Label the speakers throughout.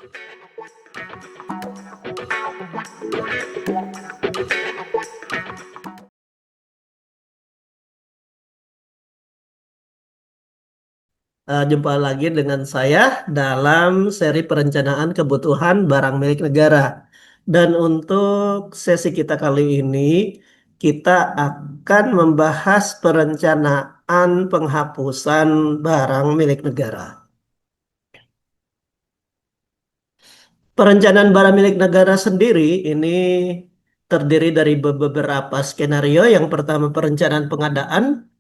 Speaker 1: Jumpa lagi dengan saya dalam seri perencanaan kebutuhan barang milik negara. Dan untuk sesi kita kali ini, kita akan membahas perencanaan penghapusan barang milik negara. Perencanaan barang milik negara sendiri ini terdiri dari beberapa skenario. Yang pertama perencanaan pengadaan,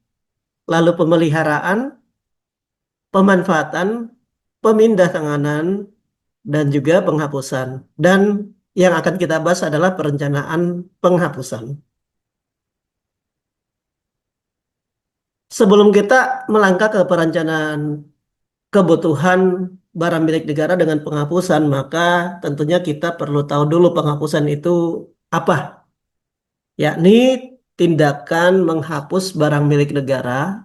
Speaker 1: lalu pemeliharaan, pemanfaatan, pemindahanganan, dan juga penghapusan. Dan yang akan kita bahas adalah perencanaan penghapusan. Sebelum kita melangkah ke perencanaan kebutuhan barang milik negara dengan penghapusan, maka tentunya kita perlu tahu dulu penghapusan itu apa, yakni tindakan menghapus barang milik negara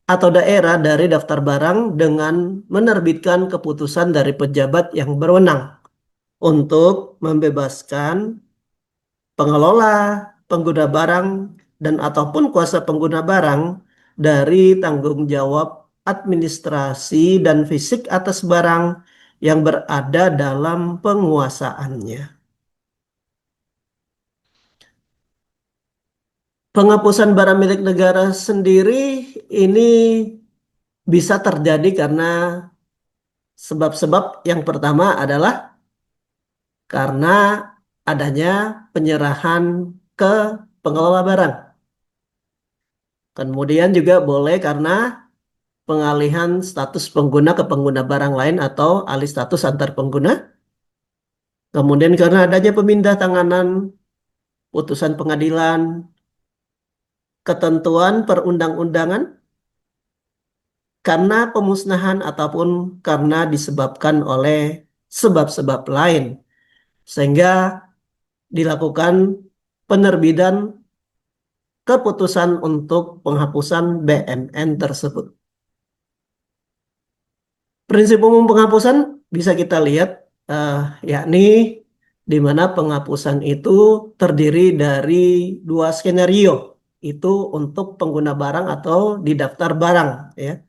Speaker 1: atau daerah dari daftar barang dengan menerbitkan keputusan dari pejabat yang berwenang untuk membebaskan pengelola, pengguna barang, dan ataupun kuasa pengguna barang dari tanggung jawab administrasi dan fisik atas barang yang berada dalam penguasaannya. Penghapusan barang milik negara sendiri ini bisa terjadi karena sebab-sebab. Yang pertama adalah karena adanya penyerahan ke pengelola barang. Kemudian juga boleh karena pengalihan status pengguna ke pengguna barang lain atau alih status antar pengguna. Kemudian karena adanya pemindah tanganan, putusan pengadilan, ketentuan perundang-undangan, karena pemusnahan ataupun karena disebabkan oleh sebab-sebab lain. Sehingga dilakukan penerbitan keputusan untuk penghapusan BMN tersebut. Prinsip umum penghapusan bisa kita lihat, yakni di mana penghapusan itu terdiri dari dua skenario, itu untuk pengguna barang atau di daftar barang, ya.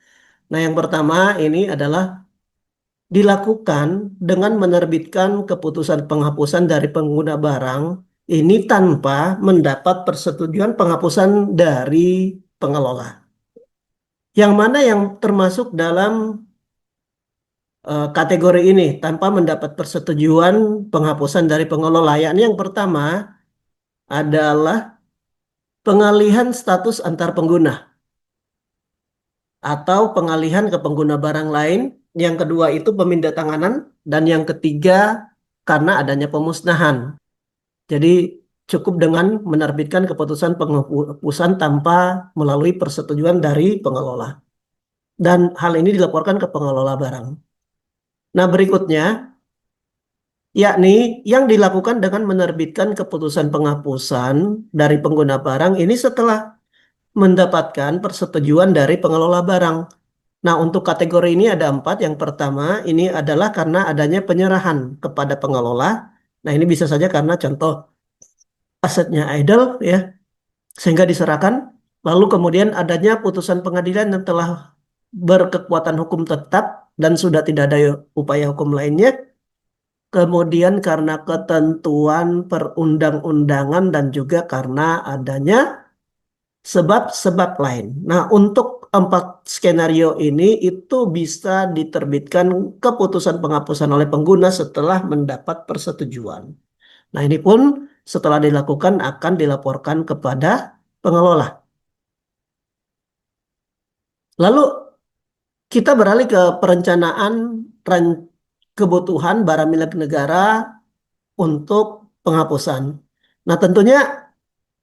Speaker 1: Nah, yang pertama ini adalah dilakukan dengan menerbitkan keputusan penghapusan dari pengguna barang ini tanpa mendapat persetujuan penghapusan dari pengelola. Yang mana yang termasuk dalam kategori ini tanpa mendapat persetujuan penghapusan dari pengelola? Yakni yang pertama adalah pengalihan status antar pengguna atau pengalihan ke pengguna barang lain. Yang kedua itu pemindahanganan, dan yang ketiga karena adanya pemusnahan. Jadi cukup dengan menerbitkan keputusan penghapusan tanpa melalui persetujuan dari pengelola. Dan hal ini dilaporkan ke pengelola barang. Nah, berikutnya yakni yang dilakukan dengan menerbitkan keputusan penghapusan dari pengguna barang ini setelah mendapatkan persetujuan dari pengelola barang. Nah, untuk kategori ini ada 4. Yang pertama ini adalah karena adanya penyerahan kepada pengelola. Nah, ini bisa saja karena contoh asetnya idle, ya, sehingga diserahkan. Lalu kemudian adanya putusan pengadilan yang telah berkekuatan hukum tetap dan sudah tidak ada upaya hukum lainnya. Kemudian karena ketentuan perundang-undangan dan juga karena adanya sebab-sebab lain. Nah, untuk 4 skenario ini itu bisa diterbitkan keputusan penghapusan oleh pengguna setelah mendapat persetujuan. Nah, ini pun setelah dilakukan akan dilaporkan kepada pengelola. Lalu kita beralih ke perencanaan kebutuhan barang milik negara untuk penghapusan. Nah, tentunya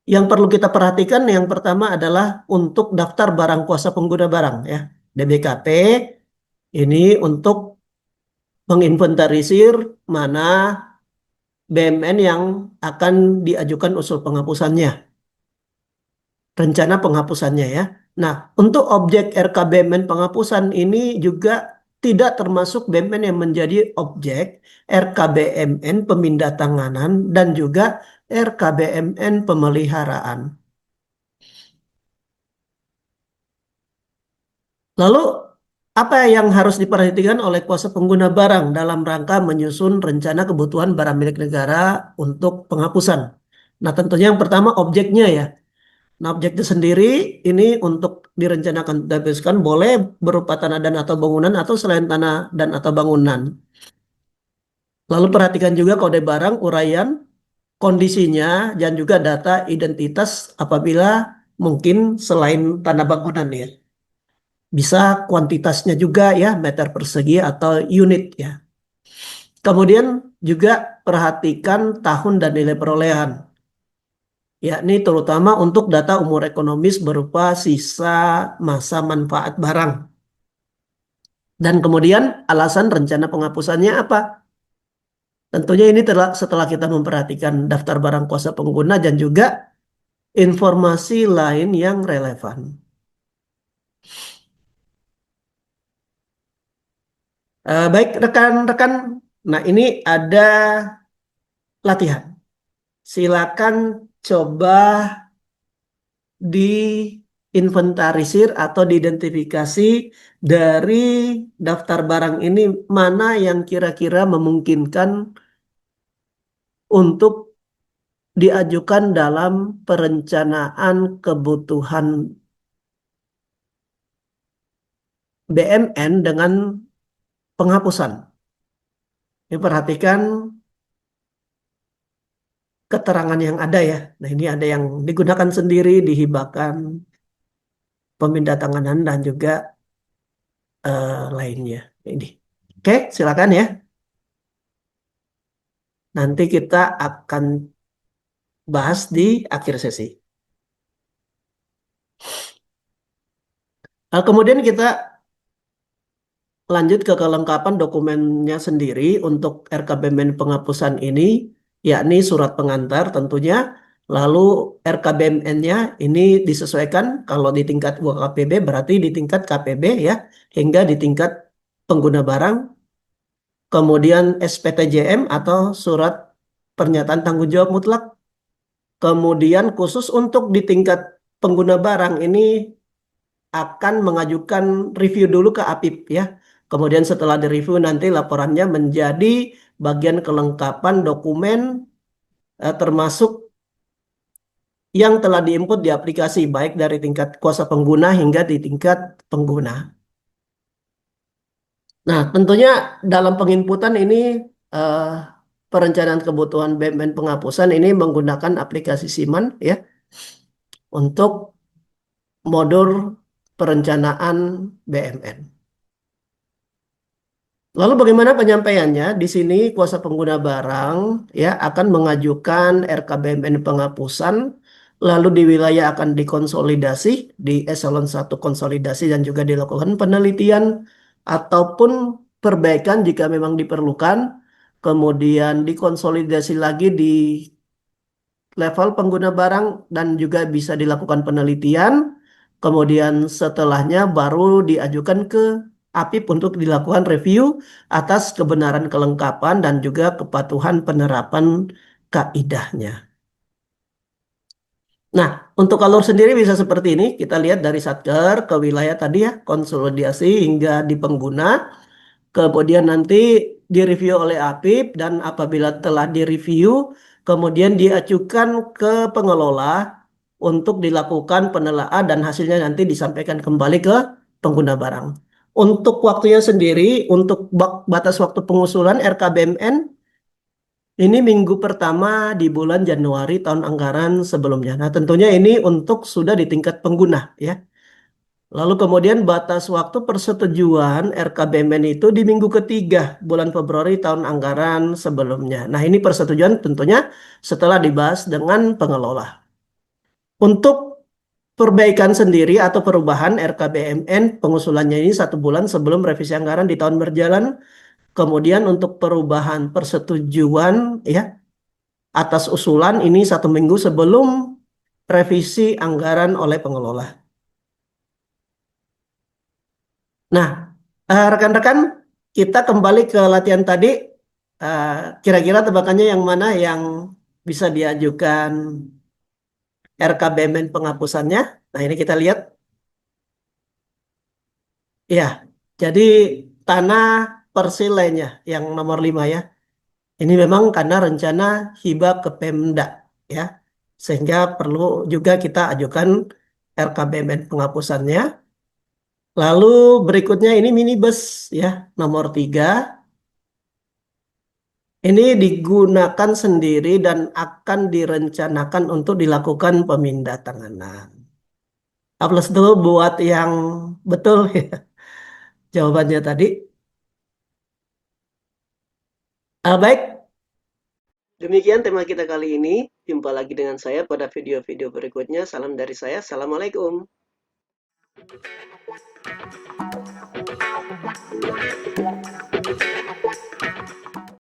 Speaker 1: yang perlu kita perhatikan yang pertama adalah untuk daftar barang kuasa pengguna barang, ya. DBKP ini untuk menginventarisir mana BMN yang akan diajukan usul penghapusannya, rencana penghapusannya, ya. Nah, untuk objek RKBMN penghapusan ini juga tidak termasuk BUMN yang menjadi objek RKBMN pemindatanganan dan juga RKBMN pemeliharaan. Lalu, apa yang harus diperhatikan oleh kuasa pengguna barang dalam rangka menyusun rencana kebutuhan barang milik negara untuk penghapusan? Nah, tentunya yang pertama objeknya ya. Nah, objeknya sendiri ini untuk direncanakan dihapuskan boleh berupa tanah dan atau bangunan atau selain tanah dan atau bangunan. Lalu perhatikan juga kode barang, uraian, kondisinya, dan juga data identitas apabila mungkin selain tanah bangunan ya. Bisa kuantitasnya juga ya, meter persegi atau unit ya. Kemudian juga perhatikan tahun dan nilai perolehan, yakni terutama untuk data umur ekonomis berupa sisa masa manfaat barang. Dan kemudian alasan rencana penghapusannya apa? Tentunya ini setelah kita memperhatikan daftar barang kuasa pengguna dan juga informasi lain yang relevan. Baik rekan-rekan, nah ini ada latihan. Silakan coba diinventarisir atau diidentifikasi dari daftar barang ini mana yang kira-kira memungkinkan untuk diajukan dalam perencanaan kebutuhan BMN dengan penghapusan. Ini perhatikan keterangan yang ada ya. Nah, ini ada yang digunakan sendiri, dihibahkan, pemindatanganan dan juga lainnya. Ini. Oke, silakan ya. Nanti kita akan bahas di akhir sesi. Kemudian kita lanjut ke kelengkapan dokumennya sendiri untuk RKBMN penghapusan ini, yakni surat pengantar tentunya. Lalu RKBMN-nya ini disesuaikan kalau di tingkat UKPB berarti di tingkat KPB ya, hingga di tingkat pengguna barang. Kemudian SPTJM atau surat pernyataan tanggung jawab mutlak. Kemudian khusus untuk di tingkat pengguna barang ini akan mengajukan review dulu ke APIP ya. Kemudian setelah direview nanti laporannya menjadi bagian kelengkapan dokumen termasuk yang telah diinput di aplikasi baik dari tingkat kuasa pengguna hingga di tingkat pengguna. Nah, tentunya dalam penginputan ini eh, perencanaan kebutuhan BUMN penghapusan ini menggunakan aplikasi Siman ya untuk modul perencanaan BUMN. Lalu bagaimana penyampaiannya? Di sini kuasa pengguna barang ya akan mengajukan RKBMN penghapusan, lalu di wilayah akan dikonsolidasi di eselon 1 konsolidasi dan juga dilakukan penelitian ataupun perbaikan jika memang diperlukan, kemudian dikonsolidasi lagi di level pengguna barang dan juga bisa dilakukan penelitian. Kemudian setelahnya baru diajukan ke APIP untuk dilakukan review atas kebenaran kelengkapan dan juga kepatuhan penerapan kaidahnya. Nah, untuk alur sendiri bisa seperti ini. Kita lihat dari Satker ke wilayah tadi ya, konsolidasi hingga di pengguna. Kemudian nanti direview oleh APIP dan apabila telah direview, kemudian diajukan ke pengelola untuk dilakukan penelaahan dan hasilnya nanti disampaikan kembali ke pengguna barang. Untuk waktunya sendiri, untuk batas waktu pengusulan RKBMN, ini minggu pertama di bulan Januari tahun anggaran sebelumnya. Nah, tentunya ini untuk sudah di tingkat pengguna ya. Lalu kemudian batas waktu persetujuan RKBMN itu di minggu ketiga bulan Februari tahun anggaran sebelumnya. Nah, ini persetujuan tentunya setelah dibahas dengan pengelola. Untuk perbaikan sendiri atau perubahan RKBMN pengusulannya ini 1 bulan sebelum revisi anggaran di tahun berjalan. Kemudian untuk perubahan persetujuan ya atas usulan ini 1 minggu sebelum revisi anggaran oleh pengelola. Nah, Rekan-rekan, kita kembali ke latihan tadi. Kira-kira tebakannya yang mana yang bisa diajukan RKBMN penghapusannya? Nah, ini kita lihat. Ya, jadi tanah persilainya yang nomor 5 ya. Ini memang karena rencana hibah ke Pemda ya. Sehingga perlu juga kita ajukan RKBMN penghapusannya. Lalu berikutnya ini minibus ya, nomor 3. Ini digunakan sendiri dan akan direncanakan untuk dilakukan pemindahan. A plus dulu buat yang betul ya jawabannya tadi. Baik, demikian tema kita kali ini. Jumpa lagi dengan saya pada video-video berikutnya. Salam dari saya. Assalamualaikum.